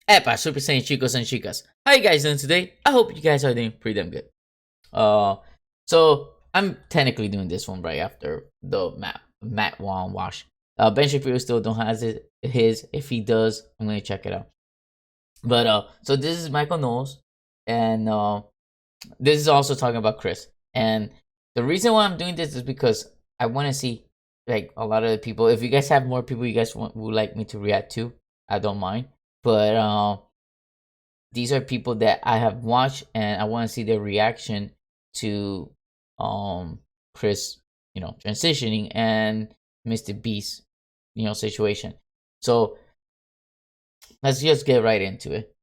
Epa, Super Saiyan chicos and chicas. How you guys doing today? I hope you guys are doing pretty damn good. So I'm technically doing this one right after the Matt Wong wash. Ben Shapiro still don't have his. If he does, I'm gonna check it out. But so this is Michael Knowles, and this is also talking about Chris. And the reason why I'm doing this is because I want to see like a lot of the people. If you guys have more people you guys would like me to react to, I don't mind. But these are people that I have watched, and I want to see their reaction to Chris, transitioning, and Mr. Beast, situation. So let's just get right into it.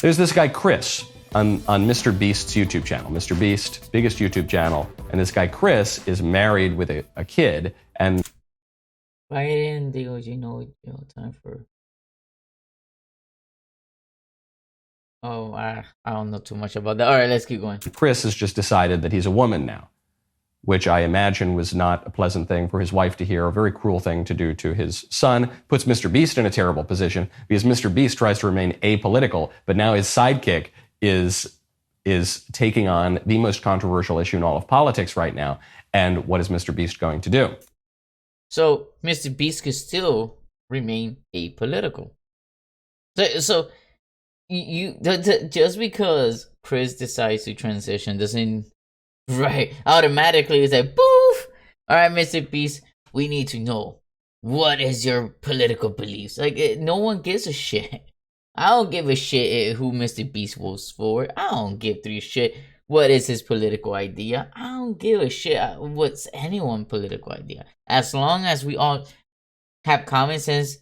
There's this guy Chris on Mr. Beast's YouTube channel. Mr. Beast, biggest YouTube channel, and this guy Chris is married with a kid. And why didn't they time for? Oh, I don't know too much about that. All right, let's keep going. Chris has just decided that he's a woman now, which I imagine was not a pleasant thing for his wife to hear, a very cruel thing to do to his son, puts Mr. Beast in a terrible position because Mr. Beast tries to remain apolitical, but now his sidekick is taking on the most controversial issue in all of politics right now. And what is Mr. Beast going to do? So Mr. Beast could still remain apolitical. So you just because Chris decides to transition doesn't automatically it's like boof. All right, Mr. Beast, we need to know what is your political beliefs. Like no one gives a shit. I don't give a shit who Mr. Beast votes for. I don't give three shit what is his political idea. I don't give a shit what's anyone's political idea. As long as we all have common sense,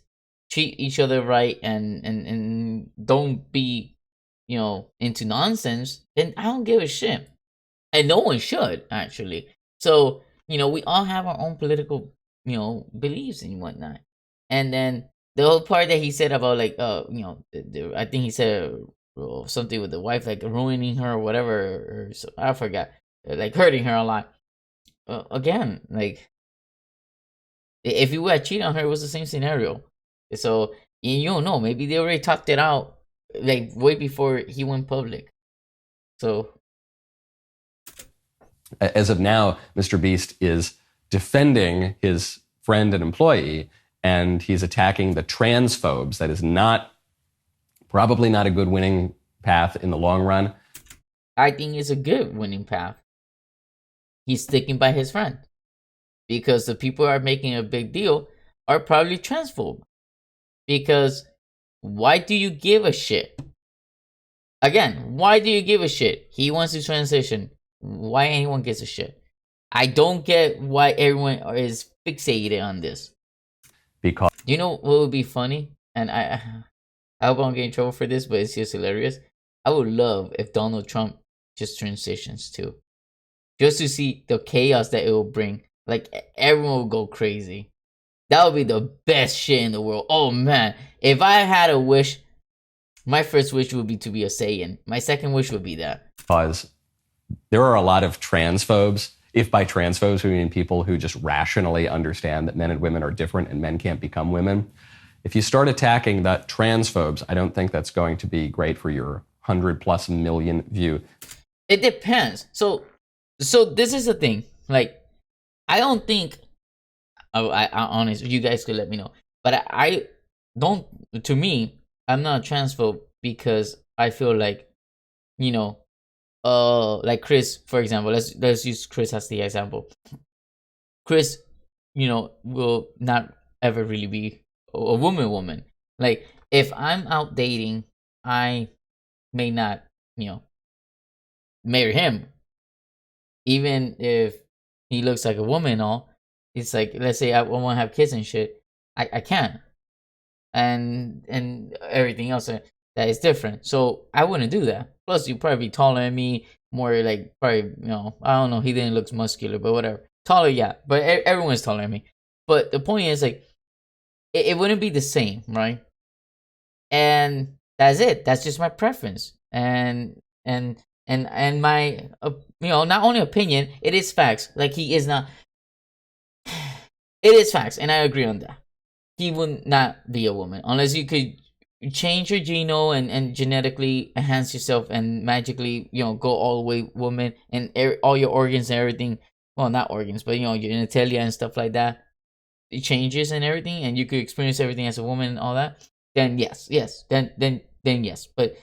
treat each other right, and don't be, into nonsense, then I don't give a shit. And no one should, actually. So, we all have our own political, beliefs and whatnot. And then the whole part that he said about, like, I think he said something with the wife, like, ruining her or whatever, or so, I forgot. Like, hurting her a lot. Again, like, if he would have cheated on her, it was the same scenario. So, you don't know. Maybe they already talked it out, like, way before he went public. So as of now, Mr. Beast is defending his friend and employee, and he's attacking the transphobes. That is probably not a good winning path in the long run. I think it's a good winning path. He's sticking by his friend because the people who are making a big deal are probably transphobe. Because why do you give a shit? Again, why do you give a shit? He wants to transition. Why anyone gives a shit? I don't get why everyone is fixated on this. Because you know what would be funny? And I hope I don't get in trouble for this, but it's just hilarious. I would love if Donald Trump just transitions too. Just to see the chaos that it will bring. Like, everyone will go crazy. That would be the best shit in the world. Oh man, if I had a wish, my first wish would be to be a Saiyan. My second wish would be that. Because there are a lot of transphobes. If by transphobes we mean people who just rationally understand that men and women are different and men can't become women. If you start attacking the transphobes, I don't think that's going to be great for your 100+ million view. It depends. So this is the thing. Like, I don't think. I honestly, you guys could let me know. But I don't. To me, I'm not a transphobe because I feel like, like Chris, for example. Let's use Chris as the example. Chris, will not ever really be a woman. Like, if I'm out dating, I may not, marry him, even if he looks like a woman and all. It's like, let's say I want to have kids and shit, I can't, and everything else that is different. So I wouldn't do that. Plus, you probably be taller than me, more like probably, I don't know. He didn't look muscular, but whatever. Taller, yeah, but everyone's taller than me. But the point is, like, it wouldn't be the same, right? And that's it. That's just my preference, and my not only opinion, it is facts. Like, he is not. It is facts, and I agree on that. He would not be a woman unless you could change your genome and genetically enhance yourself and magically, go all the way woman and all your organs and everything. Well, not organs, but your genitalia and stuff like that. It changes and everything, and you could experience everything as a woman and all that. Then yes, then yes. But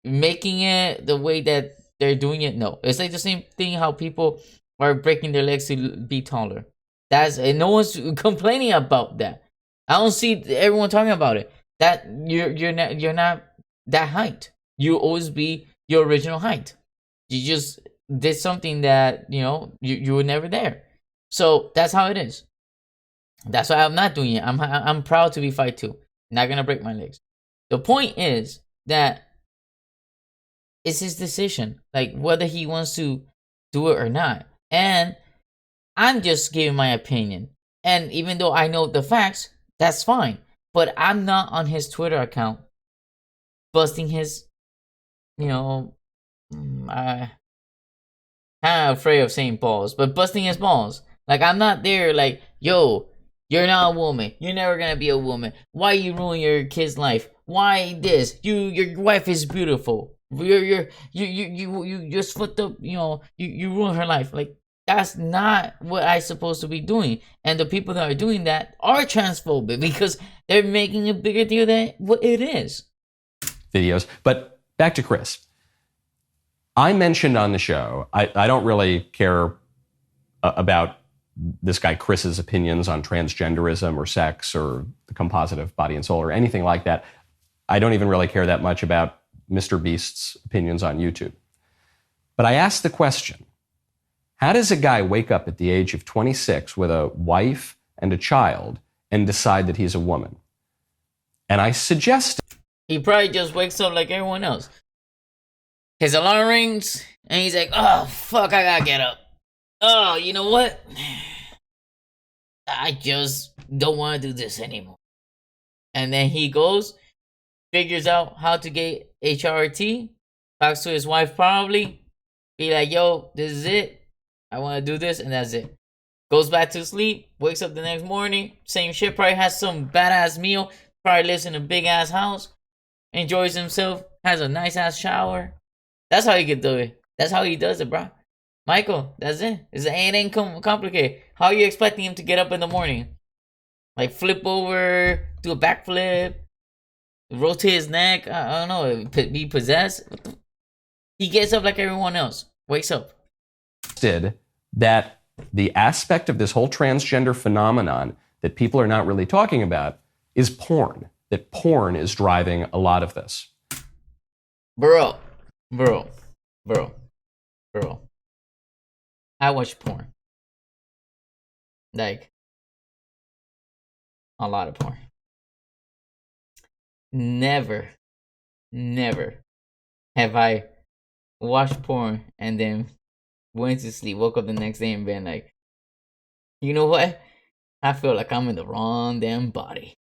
making it the way that they're doing it, no. It's like the same thing how people are breaking their legs to be taller. No one's complaining about that. I don't see everyone talking about it. That you're not that height. You always be your original height. You just did something that you were never there. So that's how it is. That's why I'm not doing it. I'm proud to be 5'2". Not gonna break my legs. The point is that it's his decision, like whether he wants to do it or not. And I'm just giving my opinion. And even though I know the facts, that's fine. But I'm not on his Twitter account busting his, I'm kind of afraid of saying balls, but busting his balls. Like, I'm not there like, yo, you're not a woman. You're never gonna be a woman. Why you ruin your kid's life? Why this? Your wife is beautiful. You just fucked up. You ruin her life. Like, that's not what I'm supposed to be doing. And the people that are doing that are transphobic because they're making a bigger deal than what it is. Videos. But back to Chris. I mentioned on the show, I don't really care about this guy Chris's opinions on transgenderism or sex or the composite of body and soul or anything like that. I don't even really care that much about Mr. Beast's opinions on YouTube. But I asked the question, how does a guy wake up at the age of 26 with a wife and a child and decide that he's a woman? And I suggested... He probably just wakes up like everyone else. His alarm rings, and he's like, oh, fuck, I gotta get up. Oh, you know what? I just don't want to do this anymore. And then he goes, figures out how to get HRT, talks to his wife probably, be like, yo, this is it. I want to do this, and that's it. Goes back to sleep, wakes up the next morning, same shit, probably has some badass meal, probably lives in a big-ass house, enjoys himself, has a nice-ass shower. That's how he could do it. That's how he does it, bro. Michael, that's it. It ain't complicated. How are you expecting him to get up in the morning? Like flip over, do a backflip, rotate his neck, I don't know, be possessed? He gets up like everyone else. Wakes up. That the aspect of this whole transgender phenomenon that people are not really talking about is porn. That porn is driving a lot of this. Bro. I watch porn. Like, a lot of porn. Never have I watched porn and then went to sleep, woke up the next day and been like, you know what? I feel like I'm in the wrong damn body.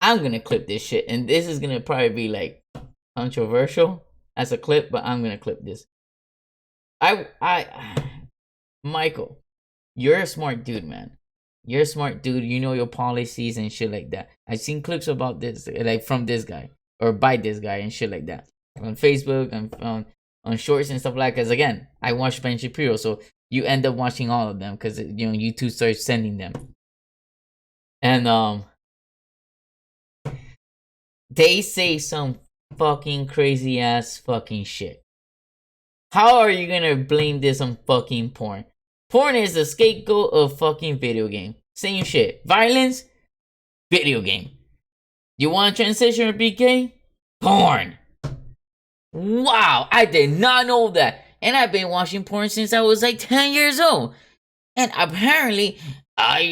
I'm gonna clip this shit, and this is gonna probably be like controversial as a clip, but I'm gonna clip this. Michael, you're a smart dude, man. You're a smart dude. You know your policies and shit like that. I've seen clips about this, like from this guy or by this guy and shit like that on Facebook and on shorts and stuff like that. Because again, I watch Ben Shapiro, so you end up watching all of them because YouTube starts sending them. And they say some fucking crazy ass fucking shit. How are you gonna blame this on fucking porn? Porn is the scapegoat of fucking video game. Same shit. Violence, video game. You want to transition or be gay? Porn. Wow, I did not know that. And I've been watching porn since I was like 10 years old. And apparently, well,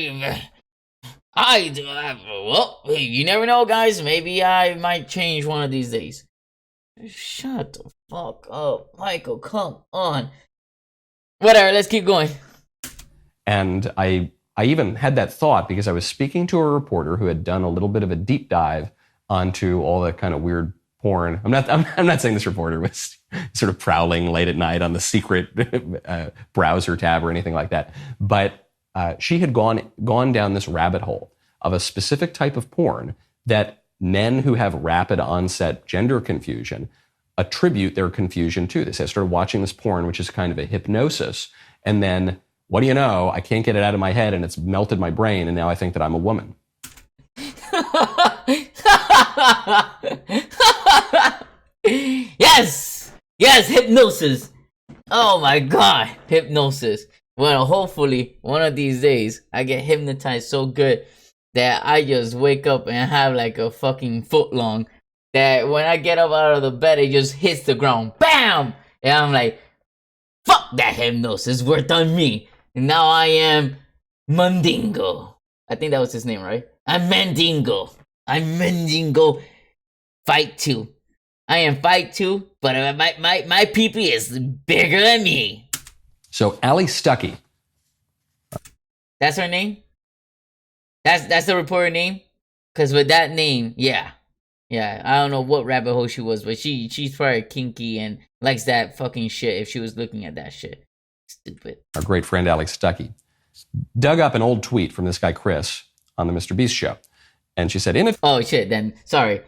you never know, guys. Maybe I might change one of these days. Shut the fuck up, Michael. Come on. Whatever, let's keep going. And I even had that thought because I was speaking to a reporter who had done a little bit of a deep dive onto all that kind of weird porn. I'm not saying this reporter was sort of prowling late at night on the secret browser tab or anything like that, but she had gone down this rabbit hole of a specific type of porn that men who have rapid onset gender confusion attribute their confusion to this. I started watching this porn, which is kind of a hypnosis. And then, what do you know? I can't get it out of my head and it's melted my brain. And now I think that I'm a woman. Yes! Yes, hypnosis! Oh my god, hypnosis. Well, hopefully, one of these days, I get hypnotized so good that I just wake up and have like a fucking foot long. That when I get up out of the bed, it just hits the ground. BAM! And I'm like, fuck that hypnosis worked on me. And now I am Mandingo. I think that was his name, right? I'm Mandingo. I'm Mandingo. Fight 2. I am Fight 2, but my pee-pee is bigger than me. So Ali Stuckey. That's her name? That's the reporter name? Because with that name, yeah. Yeah, I don't know what rabbit hole she was, but she's probably kinky and likes that fucking shit if she was looking at that shit. Stupid. Our great friend Alex Stuckey dug up an old tweet from this guy Chris on the Mr. Beast show. And she said, oh shit, then sorry,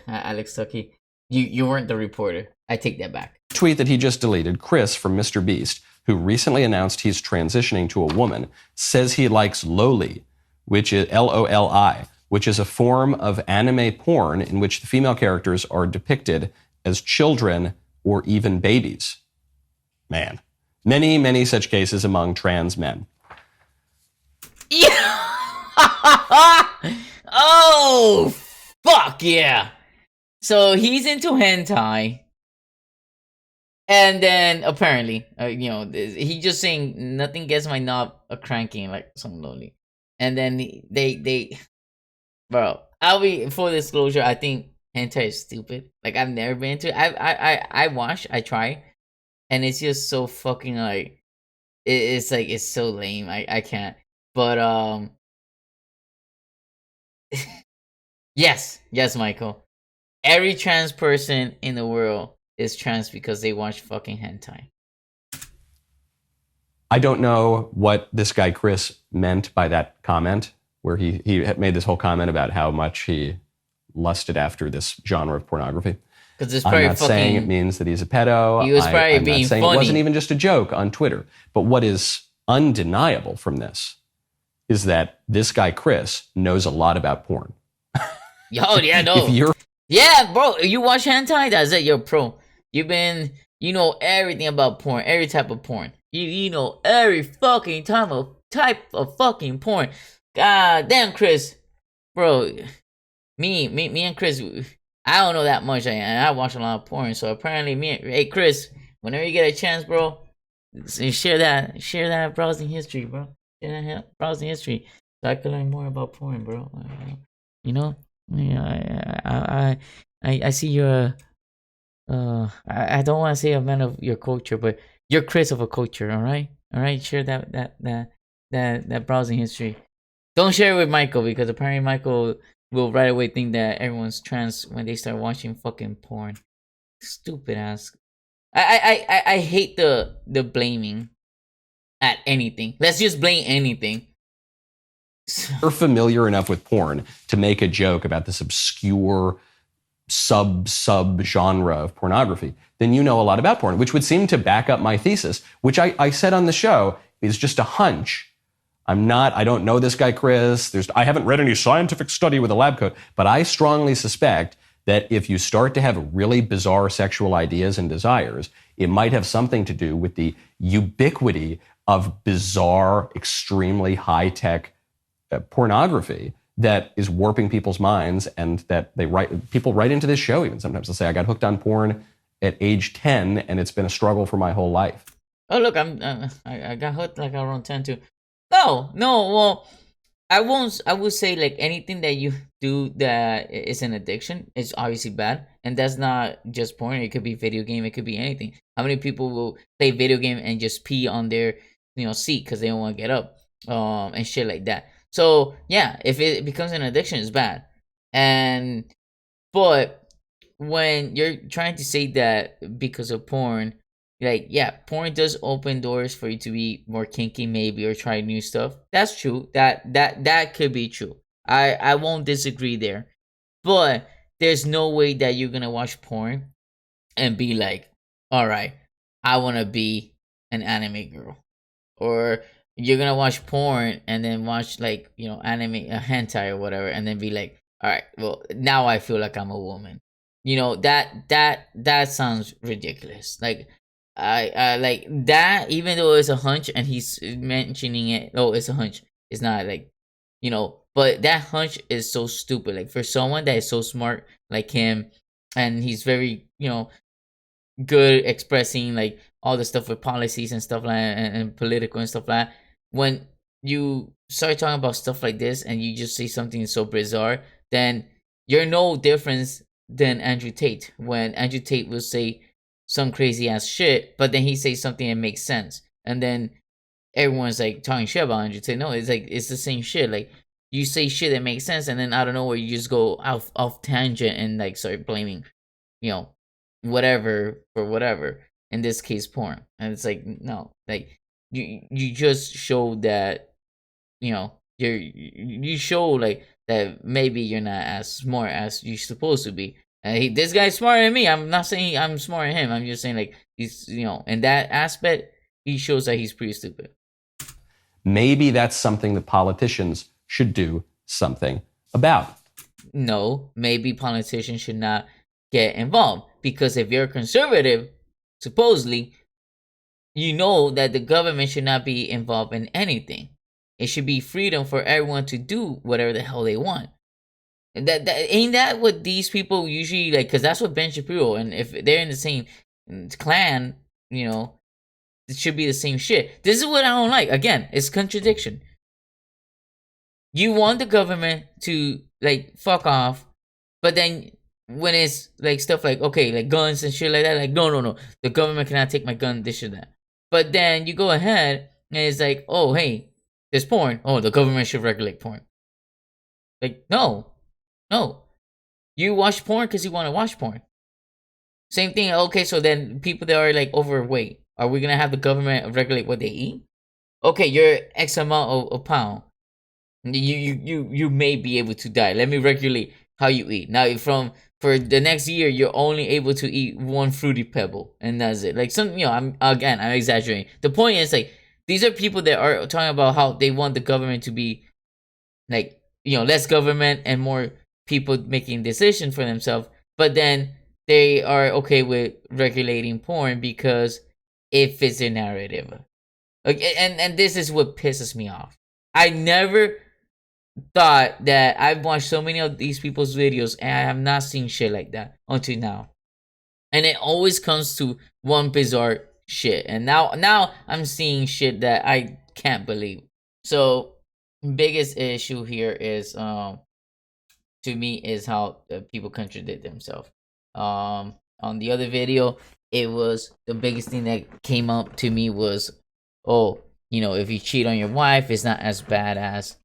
Alex Stuckey. You weren't the reporter. I take that back. Tweet that he just deleted, Chris from Mr. Beast, who recently announced he's transitioning to a woman, says he likes loli, which is Loli, which is a form of anime porn in which the female characters are depicted as children or even babies. Man. Many, many such cases among trans men. Yeah. Oh, fuck yeah. So he's into hentai. And then apparently, he just saying nothing gets my knob a cranking like some lonely. And then they bro, I'll be full disclosure, I think hentai is stupid. Like I've never been into it. I watch, I try, and it's just so fucking like it's like it's so lame. I can't. But yes, Michael. Every trans person in the world is trans because they watch fucking hentai. I don't know what this guy Chris meant by that comment, where he had made this whole comment about how much he lusted after this genre of pornography. Because it's probably I'm not saying it means that he's a pedo. He was probably I'm being not saying funny. It wasn't even just a joke on Twitter. But what is undeniable from this is that this guy Chris knows a lot about porn. Yo, yeah, no. Yeah, bro, you watch hentai? That's it, you're pro. You know everything about porn, every type of porn. You know every fucking type of fucking porn. God damn, Chris. Bro, me and Chris, I don't know that much, and I watch a lot of porn, so apparently hey Chris, whenever you get a chance, bro, share that browsing history, bro. Share that browsing history, so I can learn more about porn, bro. You know? Yeah, I see you're I don't want to say a man of your culture, but you're Chris of a culture, all right. Share that browsing history. Don't share it with Michael, because apparently Michael will right away think that everyone's trans when they start watching fucking porn. Stupid ass. I hate the blaming at anything. Let's just blame anything. You're familiar enough with porn to make a joke about this obscure sub genre of pornography, then you know a lot about porn, which would seem to back up my thesis, which I said on the show is just a hunch. I don't know this guy Chris. I haven't read any scientific study with a lab coat, but I strongly suspect that if you start to have really bizarre sexual ideas and desires, it might have something to do with the ubiquity of bizarre, extremely high-tech pornography that is warping people's minds, and that people write into this show even sometimes. They'll say, I got hooked on porn at age 10 and it's been a struggle for my whole life. Oh, look, I got hooked like around 10 too. No, well, I would say like anything that you do that is an addiction is obviously bad. And that's not just porn. It could be video game. It could be anything. How many people will play video game and just pee on their, seat because they don't want to get up, and shit like that. So yeah, if it becomes an addiction, it's bad. But when you're trying to say that because of porn, like, yeah, porn does open doors for you to be more kinky maybe, or try new stuff. That's true. That could be true. I won't disagree there. But there's no way that you're gonna watch porn and be like, all right, I want to be an anime girl. Or you're gonna watch porn and then watch, like, anime, hentai or whatever, and then be like, all right, well, now I feel like I'm a woman. That sounds ridiculous. Like, I like that, even though it's a hunch and he's mentioning it. Oh, it's a hunch. It's not like, but that hunch is so stupid. Like, for someone that is so smart like him, and he's very, good expressing, like, all the stuff with policies and stuff like that, and political and stuff like that. When you start talking about stuff like this and you just say something so bizarre, then you're no difference than Andrew Tate. When Andrew Tate will say some crazy ass shit, but then he says something that makes sense, and then everyone's like talking shit about Andrew Tate. No, it's like, it's the same shit. Like, you say shit that makes sense, and then out of nowhere you just go off tangent and like start blaming, you know, whatever for whatever. In this case, porn. And it's like, no, like, you just show that, you show, like, that maybe you're not as smart as you're supposed to be. And this guy's smarter than me. I'm not saying I'm smarter than him. I'm just saying, like, he's, in that aspect, he shows that he's pretty stupid. Maybe that's something that politicians should do something about. No, maybe politicians should not get involved, because if you're conservative, supposedly, you know that the government should not be involved in anything. It should be freedom for everyone to do whatever the hell they want. And that ain't that what these people usually like? Because that's what Ben Shapiro, and if they're in the same clan, it should be the same shit. This is what I don't like. Again, it's contradiction. You want the government to, like, fuck off, but then when it's like stuff like, okay, like guns and shit like that, like, no, the government cannot take my gun, this shit, that. But then you go ahead and it's like, oh, hey, there's porn. Oh, the government should regulate porn. Like, no. You watch porn because you want to watch porn. Same thing. Okay, so then people that are like overweight, are we gonna have the government regulate what they eat? Okay, you're X amount of pound. You may be able to die. Let me regulate how you eat. Now, for the next year, you're only able to eat one fruity pebble, and that's it. Like, I'm exaggerating. The point is, like, these are people that are talking about how they want the government to be, like, less government and more people making decisions for themselves. But then they are okay with regulating porn because it fits their narrative. Okay, and this is what pisses me off. I never thought that I've watched so many of these people's videos and I have not seen shit like that until now. And it always comes to one bizarre shit. And now I'm seeing shit that I can't believe. So, biggest issue here is to me is how people contradict themselves. On the other video, it was the biggest thing that came up to me was, oh, if you cheat on your wife, it's not as bad as,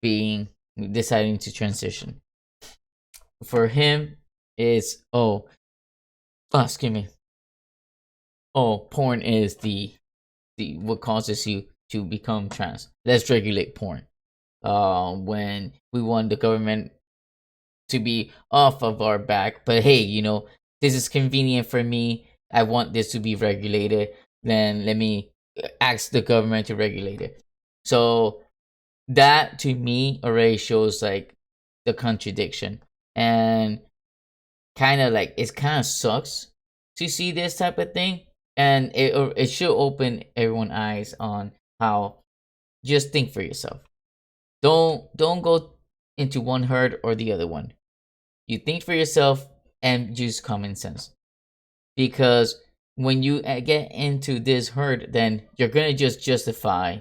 deciding to transition. For him, it's excuse me. Oh, porn is the what causes you to become trans. Let's regulate porn. When we want the government to be off of our back, but hey, this is convenient for me. I want this to be regulated. Then let me ask the government to regulate it. So that to me already shows like the contradiction, and kind of sucks to see this type of thing, and it should open everyone's eyes on how, just think for yourself. Don't go into one herd or the other one. You think for yourself and use common sense, because when you get into this herd, then you're gonna just justify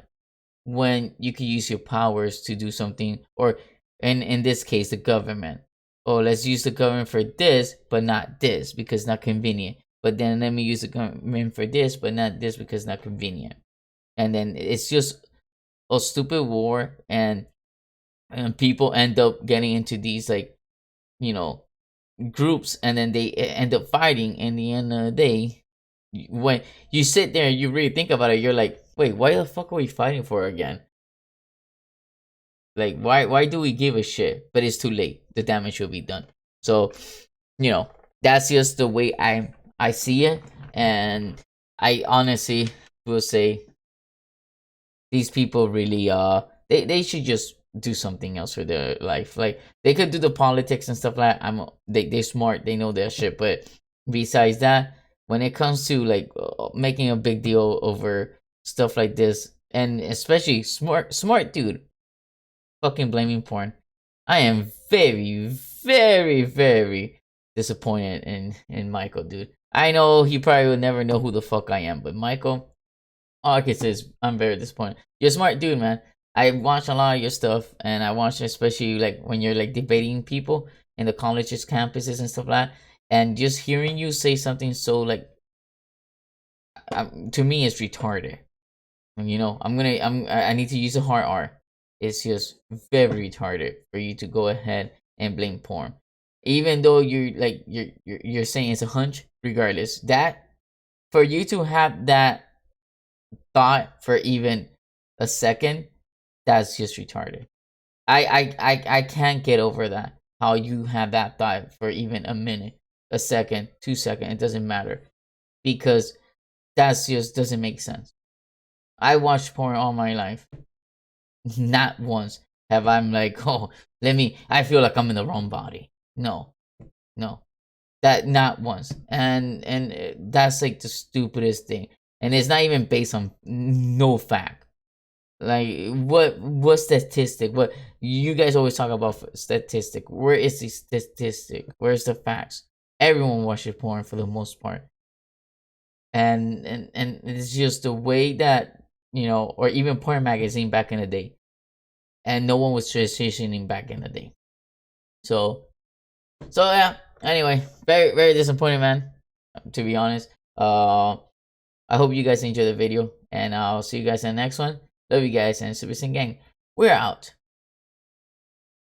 when you can use your powers to do something, or in this case the government. Oh, let's use the government for this but not this because it's not convenient, but then let me use the government for this but not this because it's not convenient. And then it's just a stupid war, and people end up getting into these, like, groups, and then they end up fighting. In the end of the day, when you sit there and you really think about it, you're like, wait, why the fuck are we fighting for again? Like, why do we give a shit? But it's too late. the damage will be done. So, you know, that's just the way I see it, and I honestly will say these people really they should just do something else for their life. Like they could do the politics and stuff like that. They're smart, they know their shit, but besides that, when it comes to like making a big deal over stuff like this, and especially smart dude fucking blaming porn, I am very, very, very disappointed in Michael, dude. I know he probably will never know who the fuck I am, but Michael, all I can say is I'm very disappointed. You're a smart dude, man. I watch a lot of your stuff, and I watch especially like when you're like debating people in the colleges, campuses, and stuff like that. And just hearing you say something so like, to me, it's retarded. You know, I need to use a hard R. It's just very retarded for you to go ahead and blame porn, even though you're saying it's a hunch. Regardless, that for you to have that thought for even a second, that's just retarded. I can't get over that. How you have that thought for even a minute, a second, 2 seconds, it doesn't matter. Because that just doesn't make sense. I watched porn all my life. Not once have I'm like, oh, I feel like I'm in the wrong body. No. No. That not once. And that's like the stupidest thing. And it's not even based on no fact. Like what statistic? What you guys always talk about statistic? Where is the statistic? Where's the facts? Everyone watches porn for the most part, and it's just the way that, you know, or even porn magazine back in the day, and no one was transitioning back in the day. So yeah. Anyway, very very disappointing, man. To be honest, I hope you guys enjoyed the video, and I'll see you guys in the next one. Love you guys, and Super Sin Gang, we're out.